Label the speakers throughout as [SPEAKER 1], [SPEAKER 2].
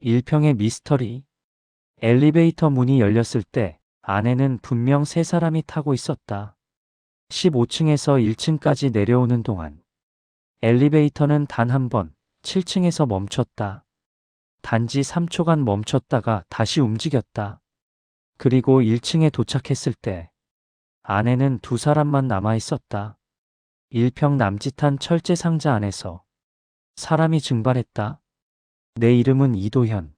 [SPEAKER 1] 일평의 미스터리. 엘리베이터 문이 열렸을 때 안에는 분명 세 사람이 타고 있었다. 15층에서 1층까지 내려오는 동안 엘리베이터는 단 한 번 7층에서 멈췄다. 단지 3초간 멈췄다가 다시 움직였다. 그리고 1층에 도착했을 때 안에는 두 사람만 남아 있었다. 일평 남짓한 철제 상자 안에서 사람이 증발했다. 내 이름은 이도현.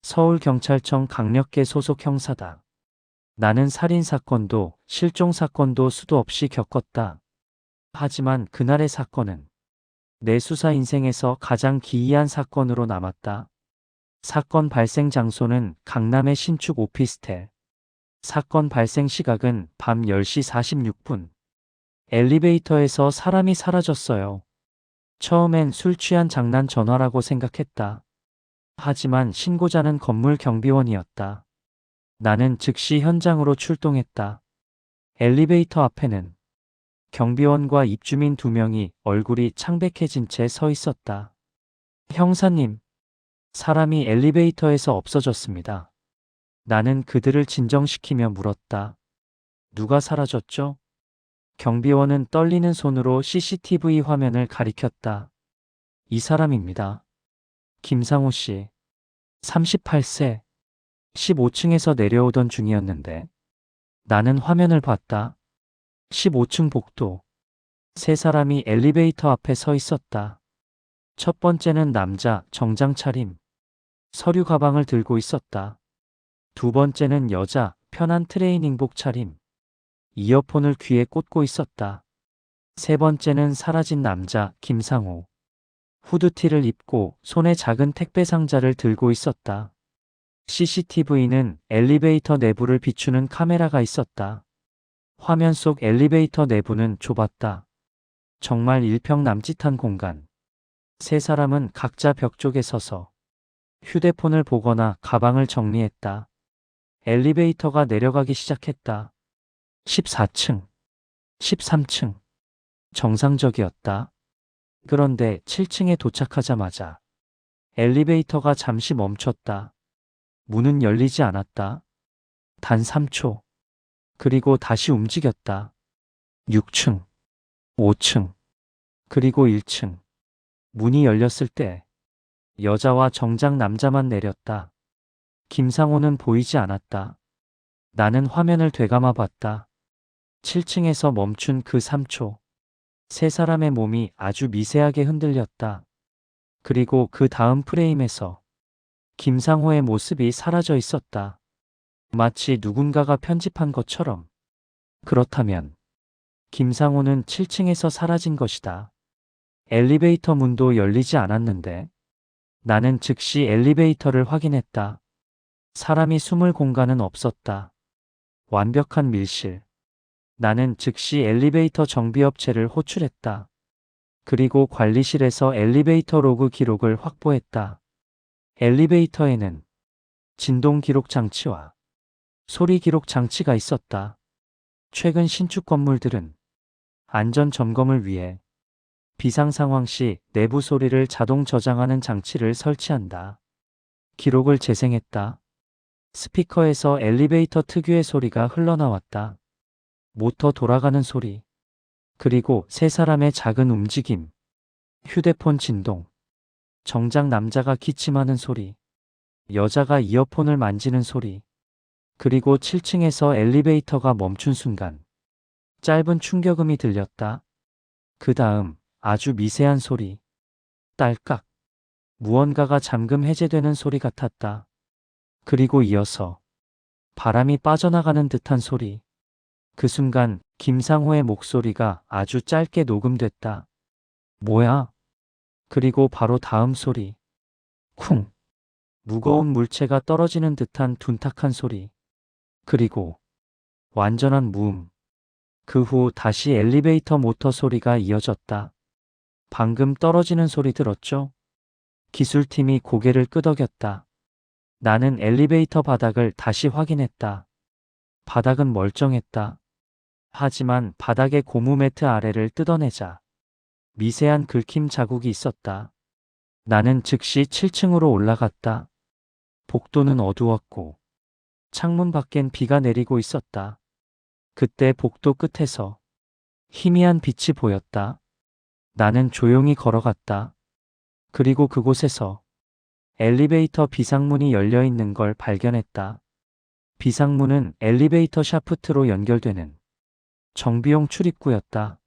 [SPEAKER 1] 서울경찰청 강력계 소속 형사다. 나는 살인사건도 실종사건도 수도 없이 겪었다. 하지만 그날의 사건은 내 수사 인생에서 가장 기이한 사건으로 남았다. 사건 발생 장소는 강남의 신축 오피스텔. 사건 발생 시각은 밤 10시 46분. 엘리베이터에서 사람이 사라졌어요. 처음엔 술 취한 장난 전화라고 생각했다. 하지만 신고자는 건물 경비원이었다. 나는 즉시 현장으로 출동했다. 엘리베이터 앞에는 경비원과 입주민 2명이 얼굴이 창백해진 채 서 있었다. 형사님, 사람이 엘리베이터에서 없어졌습니다. 나는 그들을 진정시키며 물었다. 누가 사라졌죠? 경비원은 떨리는 손으로 CCTV 화면을 가리켰다. 이 사람입니다. 김상호 씨, 38세, 15층에서 내려오던 중이었는데 나는 화면을 봤다. 15층 복도. 세 사람이 엘리베이터 앞에 서 있었다. 첫 번째는 남자, 정장 차림. 서류 가방을 들고 있었다. 두 번째는 여자, 편한 트레이닝복 차림. 이어폰을 귀에 꽂고 있었다. 세 번째는 사라진 남자, 김상호. 후드티를 입고 손에 작은 택배 상자를 들고 있었다. CCTV는 엘리베이터 내부를 비추는 카메라가 있었다. 화면 속 엘리베이터 내부는 좁았다. 정말 일평 남짓한 공간. 세 사람은 각자 벽 쪽에 서서 휴대폰을 보거나 가방을 정리했다. 엘리베이터가 내려가기 시작했다. 14층, 13층. 정상적이었다. 그런데 7층에 도착하자마자 엘리베이터가 잠시 멈췄다. 문은 열리지 않았다. 단 3초. 그리고 다시 움직였다. 6층, 5층, 그리고 1층. 문이 열렸을 때 여자와 정장 남자만 내렸다. 김상호는 보이지 않았다. 나는 화면을 되감아 봤다. 7층에서 멈춘 그 3초. 세 사람의 몸이 아주 미세하게 흔들렸다. 그리고 그 다음 프레임에서 김상호의 모습이 사라져 있었다. 마치 누군가가 편집한 것처럼. 그렇다면 김상호는 7층에서 사라진 것이다. 엘리베이터 문도 열리지 않았는데 나는 즉시 엘리베이터를 확인했다. 사람이 숨을 공간은 없었다. 완벽한 밀실. 나는 즉시 엘리베이터 정비업체를 호출했다. 그리고 관리실에서 엘리베이터 로그 기록을 확보했다. 엘리베이터에는 진동 기록 장치와 소리 기록 장치가 있었다. 최근 신축 건물들은 안전 점검을 위해 비상 상황 시 내부 소리를 자동 저장하는 장치를 설치한다. 기록을 재생했다. 스피커에서 엘리베이터 특유의 소리가 흘러나왔다. 모터 돌아가는 소리. 그리고 세 사람의 작은 움직임. 휴대폰 진동. 정장 남자가 기침하는 소리. 여자가 이어폰을 만지는 소리. 그리고 7층에서 엘리베이터가 멈춘 순간 짧은 충격음이 들렸다. 그 다음 아주 미세한 소리. 딸깍. 무언가가 잠금 해제되는 소리 같았다. 그리고 이어서 바람이 빠져나가는 듯한 소리. 그 순간 김상호의 목소리가 아주 짧게 녹음됐다. 뭐야? 그리고 바로 다음 소리. 쿵. 무거운 물체가 떨어지는 듯한 둔탁한 소리. 그리고 완전한 무음. 그 후 다시 엘리베이터 모터 소리가 이어졌다. 방금 떨어지는 소리 들었죠? 기술팀이 고개를 끄덕였다. 나는 엘리베이터 바닥을 다시 확인했다. 바닥은 멀쩡했다. 하지만 바닥의 고무 매트 아래를 뜯어내자 미세한 긁힘 자국이 있었다. 나는 즉시 7층으로 올라갔다. 복도는 어두웠고 창문 밖엔 비가 내리고 있었다. 그때 복도 끝에서 희미한 빛이 보였다. 나는 조용히 걸어갔다. 그리고 그곳에서 엘리베이터 비상문이 열려 있는 걸 발견했다. 비상문은 엘리베이터 샤프트로 연결되는 정비용 출입구였다.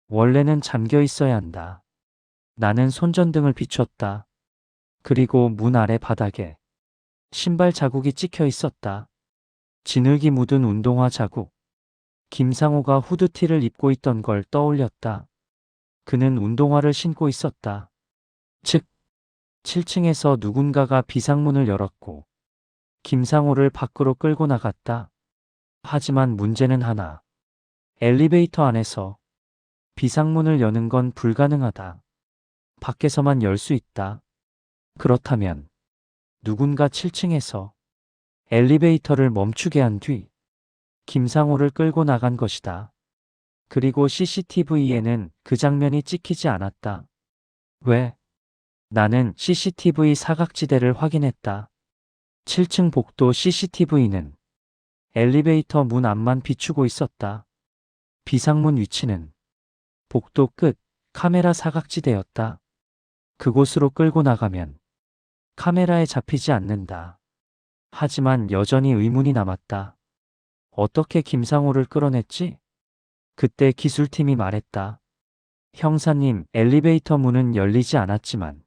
[SPEAKER 1] 원래는 잠겨 있어야 한다. 나는 손전등을 비췄다. 그리고 문 아래 바닥에 신발 자국이 찍혀 있었다. 진흙이 묻은 운동화 자국. 김상호가 후드티를 입고 있던 걸 떠올렸다. 그는 운동화를 신고 있었다. 즉, 7층에서 누군가가 비상문을 열었고 김상호를 밖으로 끌고 나갔다. 하지만 문제는 하나. 엘리베이터 안에서 비상문을 여는 건 불가능하다. 밖에서만 열 수 있다. 그렇다면 누군가 7층에서 엘리베이터를 멈추게 한 뒤 김상호를 끌고 나간 것이다. 그리고 CCTV에는 그 장면이 찍히지 않았다. 왜? 나는 CCTV 사각지대를 확인했다. 7층 복도 CCTV는 엘리베이터 문 앞만 비추고 있었다. 비상문 위치는 복도 끝 카메라 사각지대였다. 그곳으로 끌고 나가면 카메라에 잡히지 않는다. 하지만 여전히 의문이 남았다. 어떻게 김상호를 끌어냈지? 그때 기술팀이 말했다. 형사님, 엘리베이터 문은 열리지 않았지만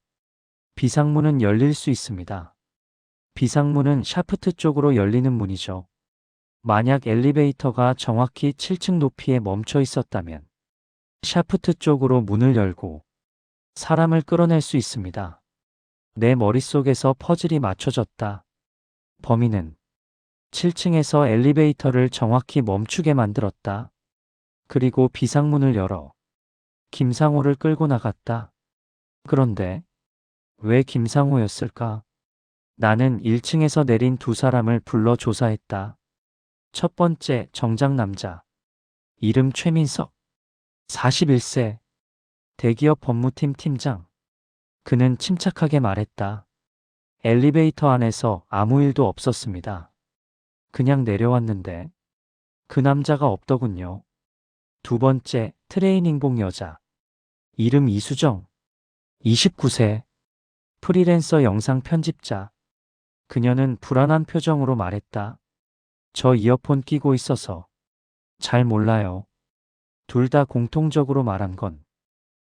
[SPEAKER 1] 비상문은 열릴 수 있습니다. 비상문은 샤프트 쪽으로 열리는 문이죠. 만약 엘리베이터가 정확히 7층 높이에 멈춰 있었다면 샤프트 쪽으로 문을 열고 사람을 끌어낼 수 있습니다. 내 머릿속에서 퍼즐이 맞춰졌다. 범인은 7층에서 엘리베이터를 정확히 멈추게 만들었다. 그리고 비상문을 열어 김상호를 끌고 나갔다. 그런데 왜 김상호였을까? 나는 1층에서 내린 두 사람을 불러 조사했다. 첫 번째 정장 남자. 이름 최민석. 41세. 대기업 법무팀 팀장. 그는 침착하게 말했다. 엘리베이터 안에서 아무 일도 없었습니다. 그냥 내려왔는데 그 남자가 없더군요. 두 번째 트레이닝복 여자. 이름 이수정. 29세. 프리랜서 영상 편집자. 그녀는 불안한 표정으로 말했다. 저 이어폰 끼고 있어서 잘 몰라요. 둘 다 공통적으로 말한 건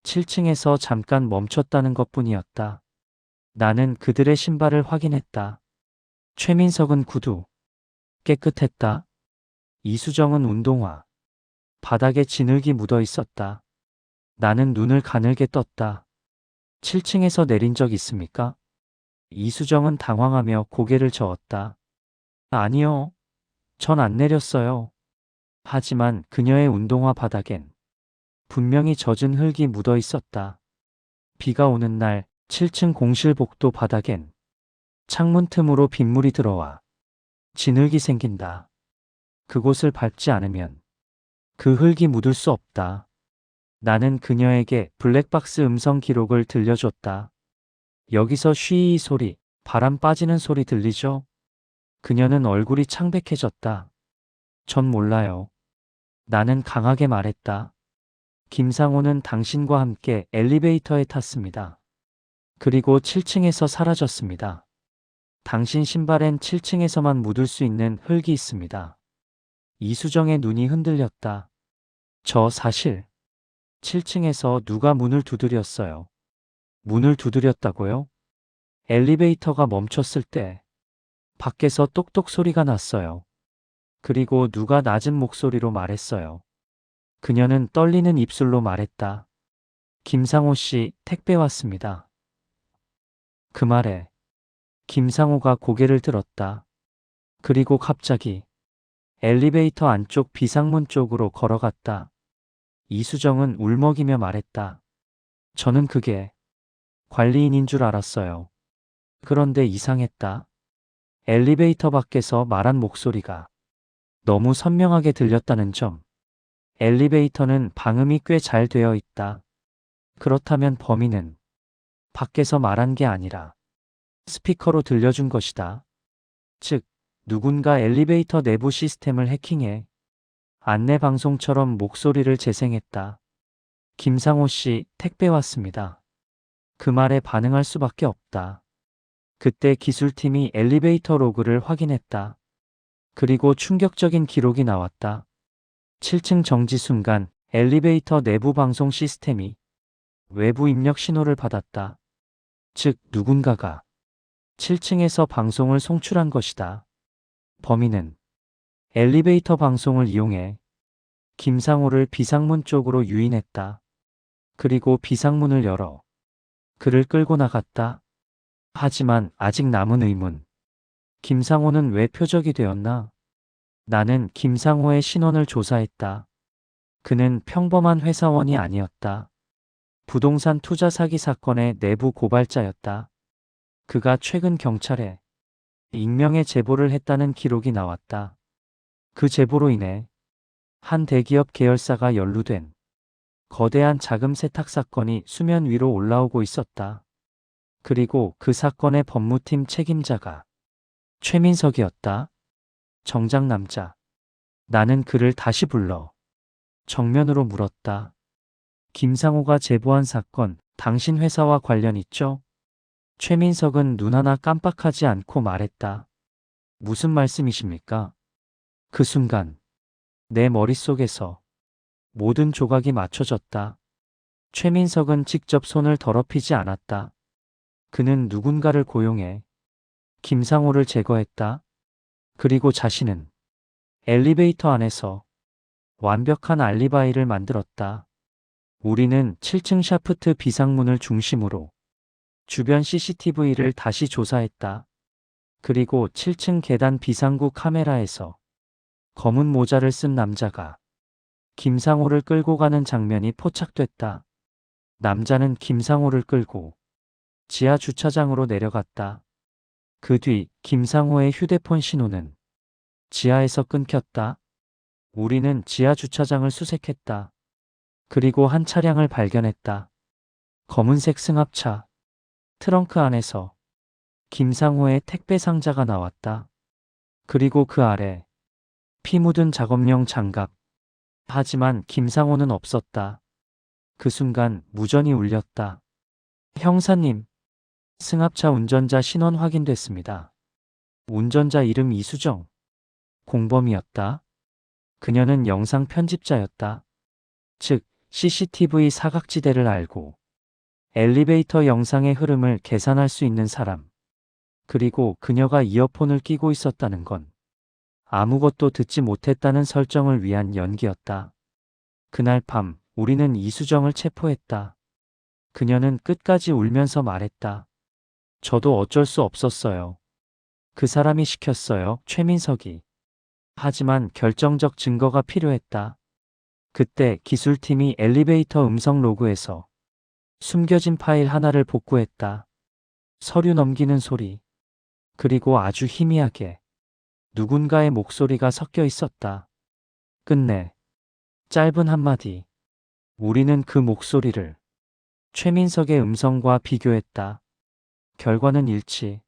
[SPEAKER 1] 7층에서 잠깐 멈췄다는 것뿐이었다. 나는 그들의 신발을 확인했다. 최민석은 구두. 깨끗했다. 이수정은 운동화. 바닥에 진흙이 묻어 있었다. 나는 눈을 가늘게 떴다. 7층에서 내린 적 있습니까? 이수정은 당황하며 고개를 저었다. 아니요. 전 안 내렸어요. 하지만 그녀의 운동화 바닥엔 분명히 젖은 흙이 묻어 있었다. 비가 오는 날 7층 공실 복도 바닥엔 창문 틈으로 빗물이 들어와 진흙이 생긴다. 그곳을 밟지 않으면 그 흙이 묻을 수 없다. 나는 그녀에게 블랙박스 음성 기록을 들려줬다. 여기서 쉬이 소리, 바람 빠지는 소리 들리죠? 그녀는 얼굴이 창백해졌다. 전 몰라요. 나는 강하게 말했다. 김상호는 당신과 함께 엘리베이터에 탔습니다. 그리고 7층에서 사라졌습니다. 당신 신발엔 7층에서만 묻을 수 있는 흙이 있습니다. 이수정의 눈이 흔들렸다. 저 사실 7층에서 누가 문을 두드렸어요. 문을 두드렸다고요? 엘리베이터가 멈췄을 때 밖에서 똑똑 소리가 났어요. 그리고 누가 낮은 목소리로 말했어요. 그녀는 떨리는 입술로 말했다. 김상호 씨, 택배 왔습니다. 그 말에 김상호가 고개를 들었다. 그리고 갑자기 엘리베이터 안쪽 비상문 쪽으로 걸어갔다. 이수정은 울먹이며 말했다. 저는 그게 관리인인 줄 알았어요. 그런데 이상했다. 엘리베이터 밖에서 말한 목소리가 너무 선명하게 들렸다는 점. 엘리베이터는 방음이 꽤 잘 되어 있다. 그렇다면 범인은 밖에서 말한 게 아니라 스피커로 들려준 것이다. 즉, 누군가 엘리베이터 내부 시스템을 해킹해 안내 방송처럼 목소리를 재생했다. 김상호 씨, 택배 왔습니다. 그 말에 반응할 수밖에 없다. 그때 기술팀이 엘리베이터 로그를 확인했다. 그리고 충격적인 기록이 나왔다. 7층 정지 순간 엘리베이터 내부 방송 시스템이 외부 입력 신호를 받았다. 즉, 누군가가 7층에서 방송을 송출한 것이다. 범인은 엘리베이터 방송을 이용해 김상호를 비상문 쪽으로 유인했다. 그리고 비상문을 열어 그를 끌고 나갔다. 하지만 아직 남은 의문. 김상호는 왜 표적이 되었나? 나는 김상호의 신원을 조사했다. 그는 평범한 회사원이 아니었다. 부동산 투자 사기 사건의 내부 고발자였다. 그가 최근 경찰에 익명의 제보를 했다는 기록이 나왔다. 그 제보로 인해 한 대기업 계열사가 연루된 거대한 자금 세탁 사건이 수면 위로 올라오고 있었다. 그리고 그 사건의 법무팀 책임자가 최민석이었다. 정작 남자. 나는 그를 다시 불러 정면으로 물었다. 김상호가 제보한 사건, 당신 회사와 관련 있죠? 최민석은 눈 하나 깜빡하지 않고 말했다. 무슨 말씀이십니까? 그 순간 내 머릿속에서 모든 조각이 맞춰졌다. 최민석은 직접 손을 더럽히지 않았다. 그는 누군가를 고용해 김상호를 제거했다. 그리고 자신은 엘리베이터 안에서 완벽한 알리바이를 만들었다. 우리는 7층 샤프트 비상문을 중심으로 주변 CCTV를 다시 조사했다. 그리고 7층 계단 비상구 카메라에서 검은 모자를 쓴 남자가 김상호를 끌고 가는 장면이 포착됐다. 남자는 김상호를 끌고 지하 주차장으로 내려갔다. 그 뒤 김상호의 휴대폰 신호는 지하에서 끊겼다. 우리는 지하 주차장을 수색했다. 그리고 한 차량을 발견했다. 검은색 승합차. 트렁크 안에서 김상호의 택배 상자가 나왔다. 그리고 그 아래 피 묻은 작업용 장갑. 하지만 김상호는 없었다. 그 순간 무전이 울렸다. 형사님, 승합차 운전자 신원 확인됐습니다. 운전자 이름 이수정. 공범이었다. 그녀는 영상 편집자였다. 즉, CCTV 사각지대를 알고 엘리베이터 영상의 흐름을 계산할 수 있는 사람. 그리고 그녀가 이어폰을 끼고 있었다는 건 아무것도 듣지 못했다는 설정을 위한 연기였다. 그날 밤 우리는 이수정을 체포했다. 그녀는 끝까지 울면서 말했다. 저도 어쩔 수 없었어요. 그 사람이 시켰어요, 최민석이. 하지만 결정적 증거가 필요했다. 그때 기술팀이 엘리베이터 음성 로그에서 숨겨진 파일 하나를 복구했다. 서류 넘기는 소리. 그리고 아주 희미하게 누군가의 목소리가 섞여 있었다. 끝내 짧은 한마디. 우리는 그 목소리를 최민석의 음성과 비교했다. 결과는 일치.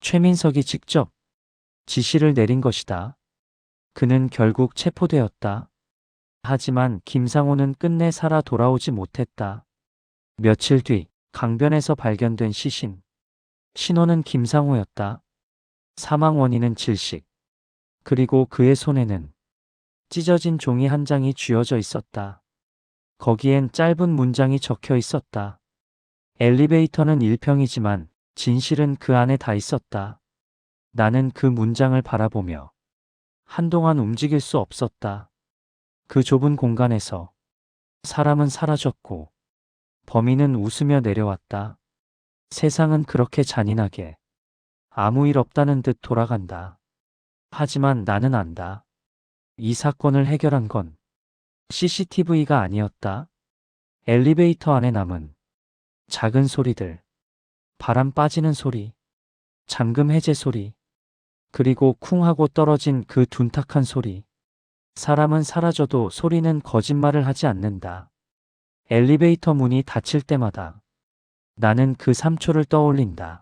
[SPEAKER 1] 최민석이 직접 지시를 내린 것이다. 그는 결국 체포되었다. 하지만 김상호는 끝내 살아 돌아오지 못했다. 며칠 뒤 강변에서 발견된 시신. 신원은 김상호였다. 사망 원인은 질식. 그리고 그의 손에는 찢어진 종이 한 장이 쥐어져 있었다. 거기엔 짧은 문장이 적혀 있었다. 엘리베이터는 1평이지만 진실은 그 안에 다 있었다. 나는 그 문장을 바라보며 한동안 움직일 수 없었다. 그 좁은 공간에서 사람은 사라졌고 범인은 웃으며 내려왔다. 세상은 그렇게 잔인하게 아무 일 없다는 듯 돌아간다. 하지만 나는 안다. 이 사건을 해결한 건 CCTV가 아니었다. 엘리베이터 안에 남은 작은 소리들, 바람 빠지는 소리, 잠금 해제 소리, 그리고 쿵 하고 떨어진 그 둔탁한 소리. 사람은 사라져도 소리는 거짓말을 하지 않는다. 엘리베이터 문이 닫힐 때마다 나는 그 3초를 떠올린다.